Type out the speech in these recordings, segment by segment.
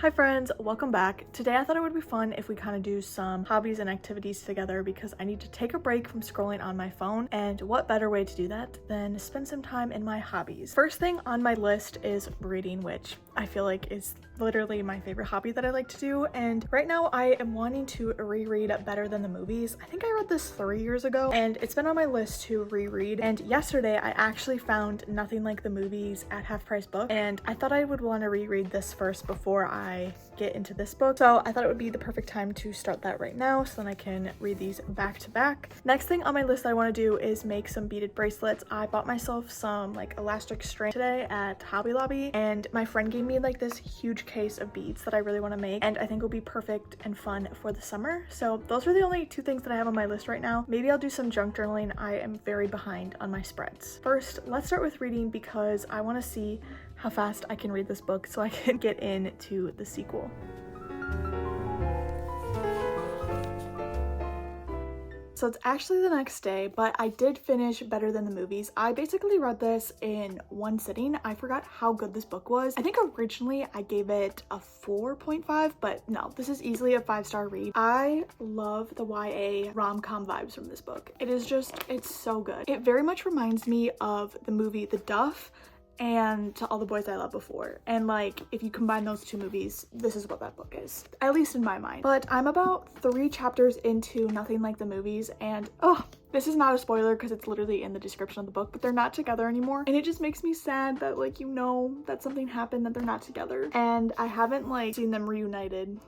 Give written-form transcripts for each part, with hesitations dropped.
Hi friends, welcome back. Today I thought it would be fun if we kind of do some hobbies and activities together because I need to take a break from scrolling on my phone, and what better way to do that than spend some time in my hobbies. First thing on my list is reading, which I feel like is literally my favorite hobby that I like to do, and right now I am wanting to reread Better Than the Movies. I think I read this 3 years ago and it's been on my list to reread, and yesterday I actually found Nothing Like the Movies at Half Price Book, and I thought I would want to reread this first before I get into this book, so I thought it would be the perfect time to start that right now so then I can read these back to back. Next thing on my list I want to do is make some beaded bracelets. I bought myself some like elastic string today at Hobby Lobby, and my friend gave me like this huge case of beads that I really want to make, and I think will be perfect and fun for the summer. So those are the only two things that I have on my list right now. Maybe I'll do some junk journaling. I am very behind on my spreads. First, let's start with reading because I want to see how fast I can read this book so I can get into the sequel. So it's actually the next day, but I did finish Better Than the Movies. I basically read this in one sitting. I forgot how good this book was. I think originally I gave it a 4.5, but no, this is easily a 5-star read. I love the YA rom-com vibes from this book. It is just, it's so good. It very much reminds me of the movie The Duff and To All the Boys I Loved Before, and like if you combine those two movies, this is what that book is, at least in my mind. But I'm about 3 chapters into Nothing Like the Movies, and this is not a spoiler because it's literally in the description of the book, but they're not together anymore, and it just makes me sad that like that something happened, that they're not together, and I haven't like seen them reunited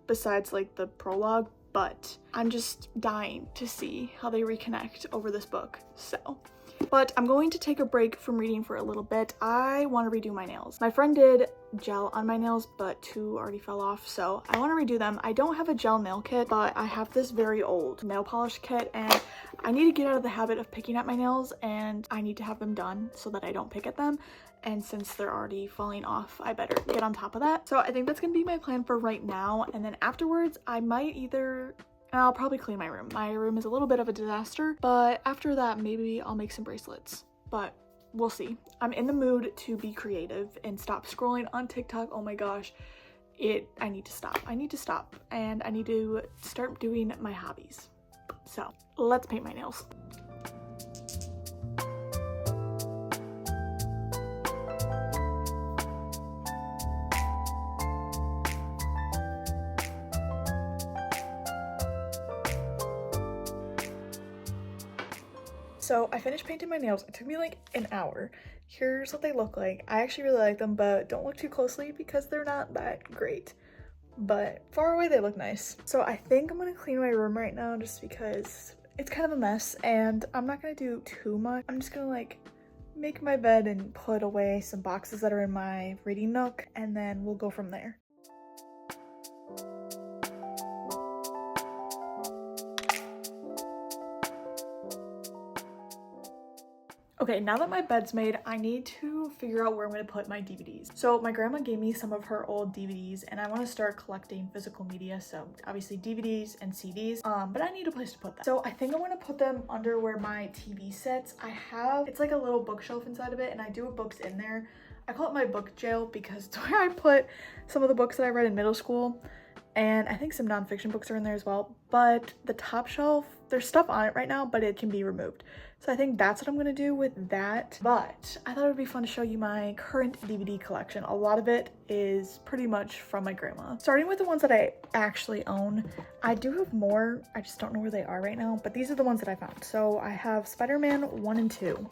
besides like the prologue, but I'm just dying to see how they reconnect over this book. But I'm going to take a break from reading for a little bit. I want to redo my nails. My friend did gel on my nails, but 2 already fell off, so I want to redo them. I don't have a gel nail kit, but I have this very old nail polish kit, and I need to get out of the habit of picking at my nails, and I need to have them done so that I don't pick at them. And since they're already falling off, I better get on top of that. So I think that's gonna be my plan for right now, and then afterwards I might I'll probably clean my room. My room is a little bit of a disaster, but after that, maybe I'll make some bracelets, but we'll see. I'm in the mood to be creative and stop scrolling on TikTok. Oh my gosh, I need to stop. I need to stop, and I need to start doing my hobbies. So let's paint my nails. So I finished painting my nails. It took me like an hour. Here's what they look like. I actually really like them, but don't look too closely because they're not that great. But far away they look nice. So I think I'm gonna clean my room right now just because it's kind of a mess, and I'm not gonna do too much. I'm just gonna like make my bed and put away some boxes that are in my reading nook, and then we'll go from there. Okay, now that my bed's made, I need to figure out where I'm going to put my DVDs. So my grandma gave me some of her old DVDs, and I want to start collecting physical media, so obviously DVDs and CDs, but I need a place to put them. So I think I want to put them under where my TV sits. It's like a little bookshelf inside of it, and I do have books in there. I call it my book jail because it's where I put some of the books that I read in middle school, and I think some nonfiction books are in there as well. But the top shelf, there's stuff on it right now, but it can be removed. So I think that's what I'm gonna do with that. But I thought it would be fun to show you my current DVD collection. A lot of it is pretty much from my grandma. Starting with the ones that I actually own. I do have more, I just don't know where they are right now, but these are the ones that I found. So I have Spider-Man 1 and 2.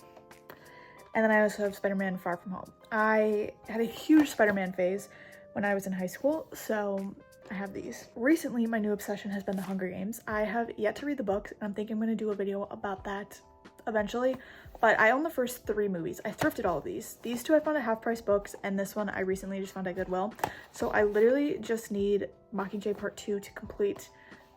And then I also have Spider-Man Far From Home. I had a huge Spider-Man phase when I was in high school, so I have these. Recently, my new obsession has been The Hunger Games. I have yet to read the books, and I'm thinking I'm gonna do a video about that eventually, but I own the first 3 movies. I thrifted all of these. These 2 I found at Half Price Books, and this one I recently just found at Goodwill. So I literally just need Mockingjay Part 2 to complete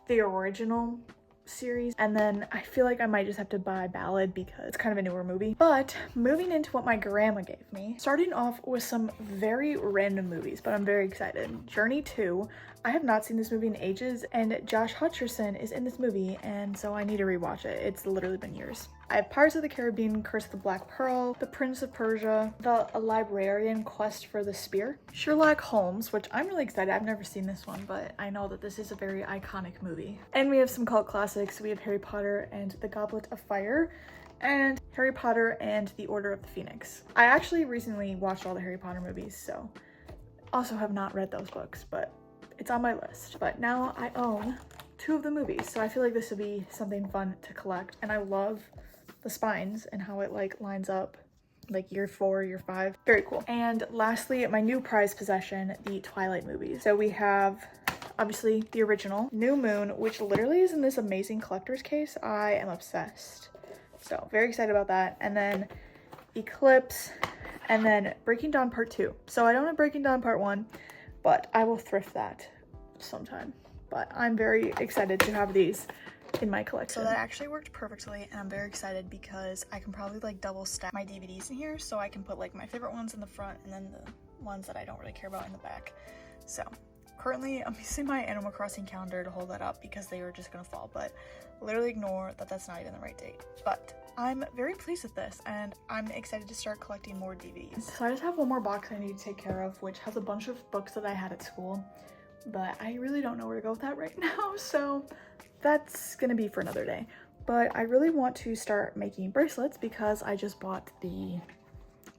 the original series, and then I feel like I might just have to buy Ballad because it's kind of a newer movie. But moving into what my grandma gave me, starting off with some very random movies, but I'm very excited. Journey 2. I have not seen this movie in ages, and Josh Hutcherson is in this movie, and so I need to rewatch it. It's literally been years. I have Pirates of the Caribbean, Curse of the Black Pearl, The Prince of Persia, The Librarian Quest for the Spear, Sherlock Holmes, which I'm really excited. I've never seen this one, but I know that this is a very iconic movie. And we have some cult classics. We have Harry Potter and the Goblet of Fire, and Harry Potter and the Order of the Phoenix. I actually recently watched all the Harry Potter movies, so also have not read those books, but it's on my list. But now I own 2 of the movies, so I feel like this would be something fun to collect. And I love the spines and how it like lines up, like year 4, year 5. Very cool. And lastly, my new prized possession, the Twilight movies. So we have obviously the original, New Moon, which literally is in this amazing collector's case. I am obsessed. So very excited about that. And then Eclipse, and then Breaking Dawn Part 2. So I don't have Breaking Dawn Part 1, but I will thrift that sometime. But I'm very excited to have these in my collection. So that actually worked perfectly, and I'm very excited because I can probably like double stack my DVDs in here, so I can put like my favorite ones in the front and then the ones that I don't really care about in the back. So currently I'm using my Animal Crossing calendar to hold that up because they were just gonna fall, but literally ignore that that's not even the right date. But I'm very pleased with this, and I'm excited to start collecting more DVDs. So I just have one more box I need to take care of, which has a bunch of books that I had at school, but I really don't know where to go with that right now, so that's gonna be for another day. But I really want to start making bracelets because I just bought the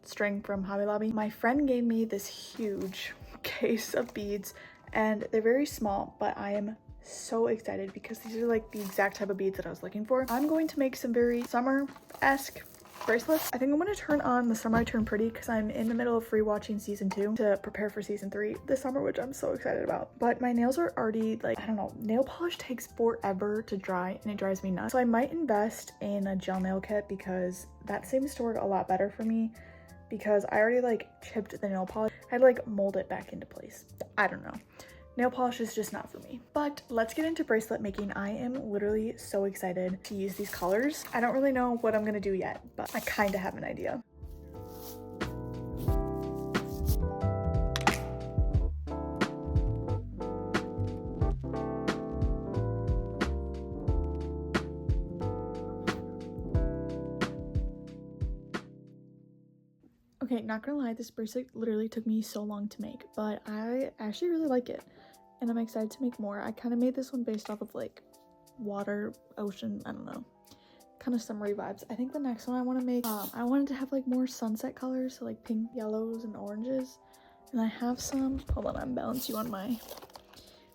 string from Hobby Lobby. My friend gave me this huge case of beads, and they're very small, but I am so excited because these are like the exact type of beads that I was looking for. I'm going to make some very summer-esque bracelets. I think I'm going to turn on The Summer I Turned Pretty because I'm in the middle of rewatching season 2 to prepare for season 3 this summer, which I'm so excited about. But my nails are already like, I don't know, nail polish takes forever to dry and it drives me nuts. So I might invest in a gel nail kit because that seems to work a lot better for me, because I already like chipped the nail polish. I'd like mold it back into place. I don't know. Nail polish is just not for me. But let's get into bracelet making. I am literally so excited to use these colors. I don't really know what I'm gonna do yet, but I kind of have an idea. Okay, not gonna lie, this bracelet literally took me so long to make, but I actually really like it, and I'm excited to make more. I kind of made this one based off of like water, ocean, I don't know, kind of summery vibes. I think the next one I want to make, I wanted to have like more sunset colors, so like pink, yellows, and oranges. And I have some, hold on, I'm balancing you on my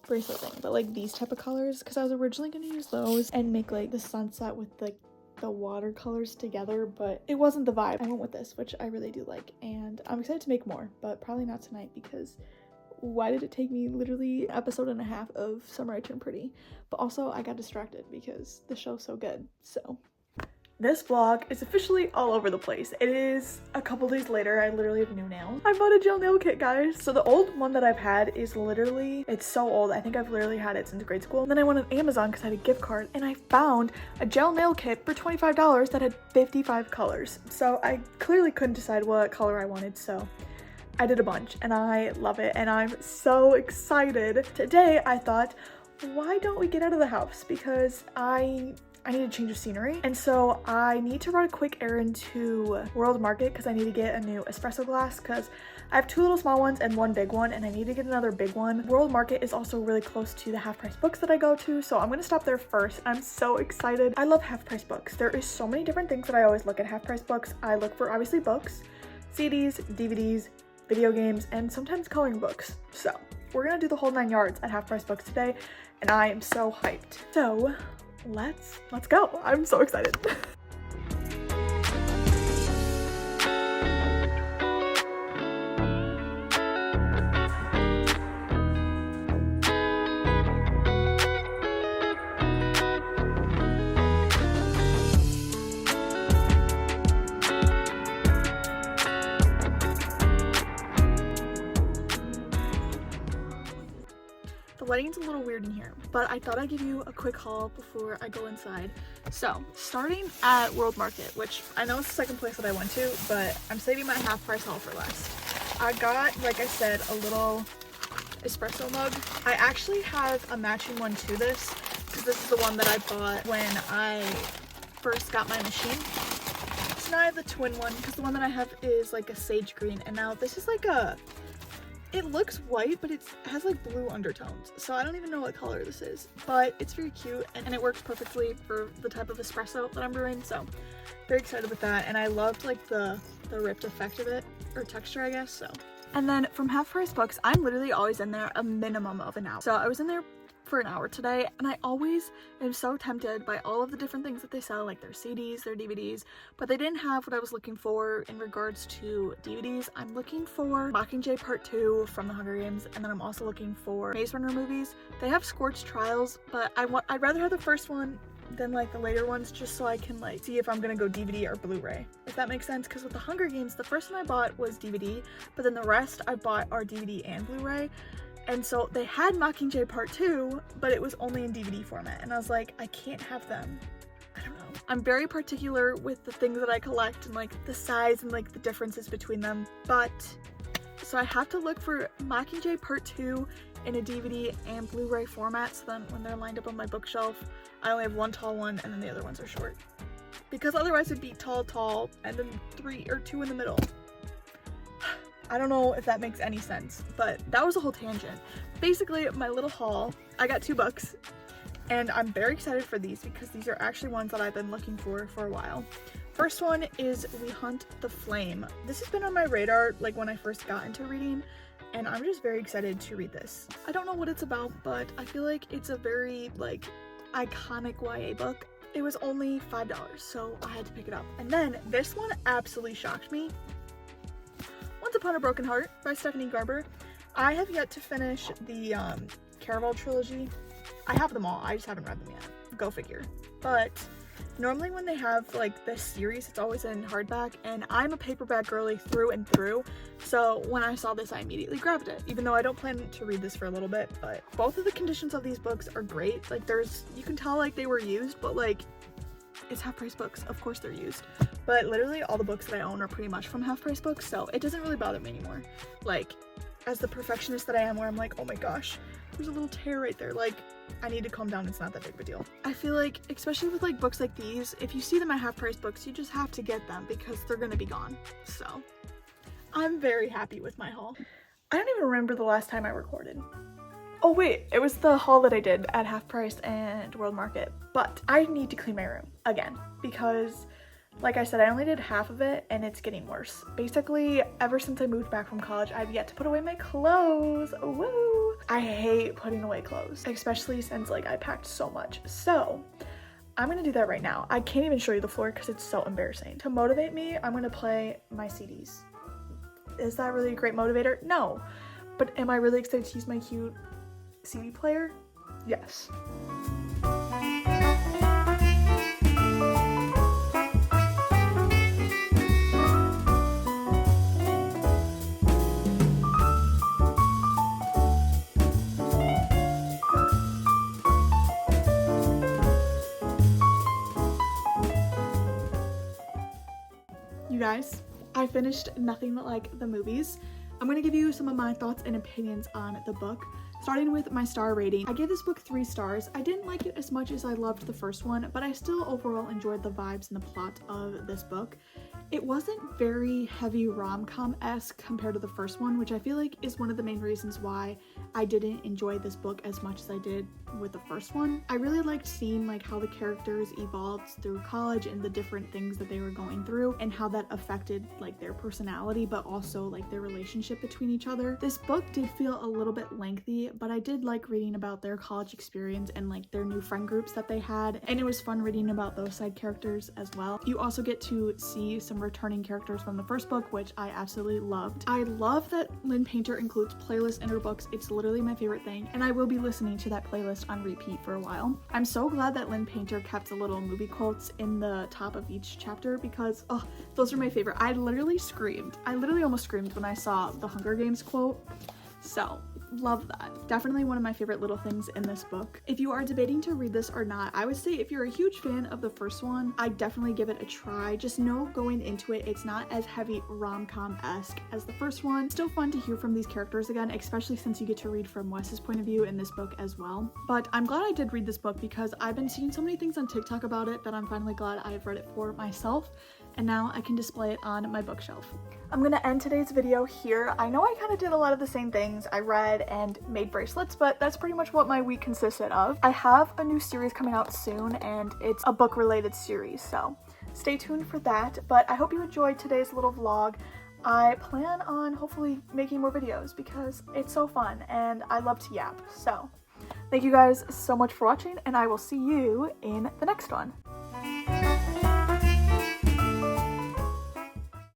bracelet thing, but like these type of colors, because I was originally gonna use those and make like the sunset with like the watercolors together, but it wasn't the vibe. I went with this, which I really do like, and I'm excited to make more, but probably not tonight because why did it take me literally an episode and a half of Summer I Turned Pretty? But also I got distracted because the show's so good. So this vlog is officially all over the place. It is a couple days later. I literally have new nails. I bought a gel nail kit, guys. So the old one that I've had is literally, it's so old. I think I've literally had it since grade school. And then I went on Amazon because I had a gift card and I found a gel nail kit for $25 that had 55 colors. So I clearly couldn't decide what color I wanted, so I did a bunch and I love it and I'm so excited. Today I thought, why don't we get out of the house? Because I need a change of scenery, and so I need to run a quick errand to World Market because I need to get a new espresso glass because I have 2 little small ones and 1 big one, and I need to get another big one. World Market is also really close to the Half Price Books that I go to, so I'm gonna stop there first. I'm so excited. I love Half Price Books. There is so many different things that I always look at Half Price Books. I look for obviously books, CDs, DVDs, video games, and sometimes coloring books. So we're gonna do the whole 9 yards at Half Price Books today, and I am so hyped. So let's go. I'm so excited. The lighting's a little weird in here, but I thought I'd give you a quick haul before I go inside. So, starting at World Market, which I know is the second place that I went to, but I'm saving my half price haul for last. I got, like I said, a little espresso mug. I actually have a matching one to this, because this is the one that I bought when I first got my machine. So now I have the twin one because the one that I have is like a sage green, and now this is like a, it looks white, but it has like blue undertones. So I don't even know what color this is, but it's very cute and it works perfectly for the type of espresso that I'm brewing. So very excited with that. And I loved like the ripped effect of it, or texture, I guess. So, and then from Half Price Books, I'm literally always in there a minimum of an hour. So I was in there for an hour today, and I always am so tempted by all of the different things that they sell, like their CDs, their DVDs, but they didn't have what I was looking for in regards to DVDs. I'm looking for Mockingjay Part 2 from the Hunger Games, and then I'm also looking for Maze Runner movies. They have Scorched Trials, but I'd rather have the first one than like the later ones, just so I can like see if I'm gonna go DVD or Blu-ray, if that makes sense. Because with the Hunger Games, the first one I bought was DVD, but then the rest I bought are DVD and Blu-ray. And so they had Mockingjay Part 2, but it was only in DVD format. And I was like, I can't have them. I don't know. I'm very particular with the things that I collect and like the size and like the differences between them. But so I have to look for Mockingjay Part 2 in a DVD and Blu-ray format. So then when they're lined up on my bookshelf, I only have one tall one and then the other ones are short. Because otherwise it'd be tall, and then 3 or 2 in the middle. I don't know if that makes any sense, but that was a whole tangent. Basically, my little haul, I got 2 books, and I'm very excited for these because these are actually ones that I've been looking for a while. First one is We Hunt the Flame. This has been on my radar like when I first got into reading, and I'm just very excited to read this. I don't know what it's about, but I feel like it's a very like iconic YA book. It was only $5, so I had to pick it up. And then this one absolutely shocked me. Once Upon a Broken Heart by Stephanie Garber. I have yet to finish the Caraval trilogy. I have them all, I just haven't read them yet. Go figure. But normally when they have like this series, it's always in hardback, and I'm a paperback girly through and through. So when I saw this, I immediately grabbed it, even though I don't plan to read this for a little bit. But both of the conditions of these books are great. Like you can tell like they were used, but like it's Half Price Books, of course they're used. But literally all the books that I own are pretty much from Half Price Books, so it doesn't really bother me anymore. Like, as the perfectionist that I am, where I'm like, oh my gosh, there's a little tear right there, like, I need to calm down, it's not that big of a deal. I feel like, especially with like books like these, if you see them at Half Price Books, you just have to get them because they're gonna be gone. So, I'm very happy with my haul. I don't even remember the last time I recorded. Oh wait, it was the haul that I did at Half Price and World Market, but I need to clean my room again because, like I said, I only did half of it and it's getting worse. Basically, ever since I moved back from college, I've yet to put away my clothes. Woo! I hate putting away clothes, especially since like I packed so much. So I'm gonna do that right now. I can't even show you the floor because it's so embarrassing. To motivate me, I'm gonna play my CDs. Is that really a great motivator? No. But am I really excited to use my cute CD player? Yes. You guys, I finished Nothing But Like the Movies. I'm going to give you some of my thoughts and opinions on the book. Starting with my star rating, I gave this book 3 stars. I didn't like it as much as I loved the first one, but I still overall enjoyed the vibes and the plot of this book. It wasn't very heavy rom-com-esque compared to the first one, which I feel like is one of the main reasons why I didn't enjoy this book as much as I did with the first one. I really liked seeing like how the characters evolved through college and the different things that they were going through and how that affected like their personality, but also like their relationship between each other. This book did feel a little bit lengthy, but I did like reading about their college experience and like their new friend groups that they had, and it was fun reading about those side characters as well. You also get to see some returning characters from the first book, which I absolutely loved. I love that Lynn Painter includes playlists in her books. It's literally my favorite thing, and I will be listening to that playlist on repeat for a while. I'm so glad that Lynn Painter kept the little movie quotes in the top of each chapter because, oh, those are my favorite. I literally almost screamed when I saw the Hunger Games quote. So love that. Definitely one of my favorite little things in this book. If you are debating to read this or not, I would say if you're a huge fan of the first one, I'd definitely give it a try. Just know going into it, it's not as heavy rom-com-esque as the first one. Still fun to hear from these characters again, especially since you get to read from Wes's point of view in this book as well. But I'm glad I did read this book because I've been seeing so many things on TikTok about it that I'm finally glad I've read it for myself, and now I can display it on my bookshelf. I'm gonna end today's video here. I know I kind of did a lot of the same things. I read and made bracelets, but that's pretty much what my week consisted of. I have a new series coming out soon, and it's a book related series, so stay tuned for that. But I hope you enjoyed today's little vlog. I plan on hopefully making more videos because it's so fun and I love to yap. So thank you guys so much for watching, and I will see you in the next one.